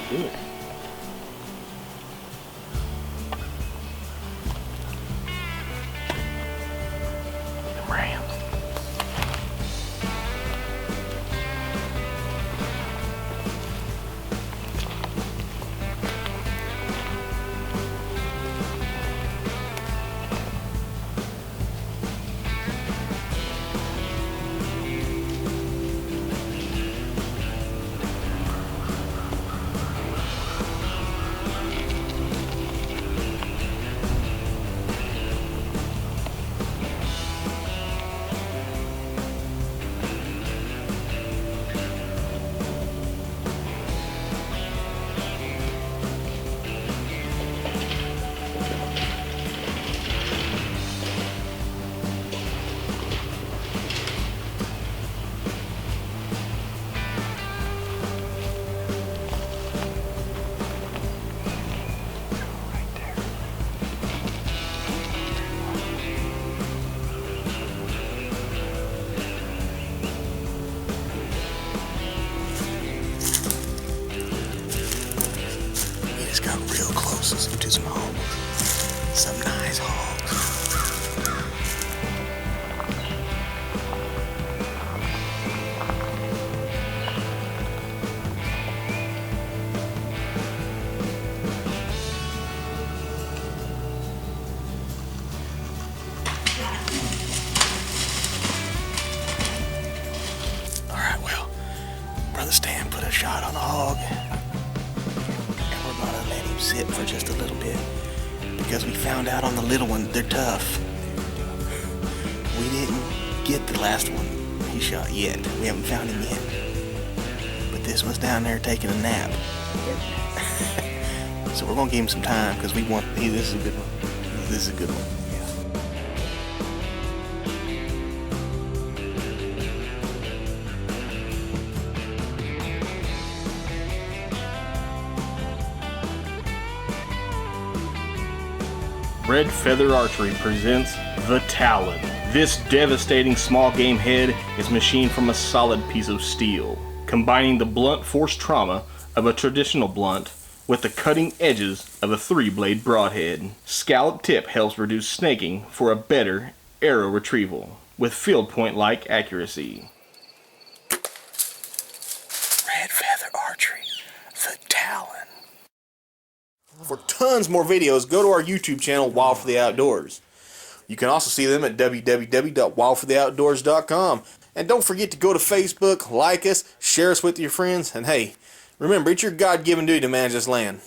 good. Rams. Just got real close to some hogs. Some nice hogs. Alright, well, Brother Stan put a shot on a hog. Sit for just a little bit because we found out on the little one they're tough. We didn't get the last one he shot yet. We haven't found him yet. But this one's down there taking a nap. So we're gonna give him some time because we want. This is a good one. This is a good one. Red Feather Archery presents the Talon. This devastating small game head is machined from a solid piece of steel, combining the blunt force trauma of a traditional blunt with the cutting edges of a 3-blade broadhead. Scallop tip helps reduce snaking for a better arrow retrieval, with field point-like accuracy. Red Feather Archery, the Talon. For tons more videos, go to our YouTube channel, Wild for the Outdoors. You can also see them at www.wildfortheoutdoors.com. And don't forget to go to Facebook, like us, share us with your friends, and hey, remember, it's your God-given duty to manage this land.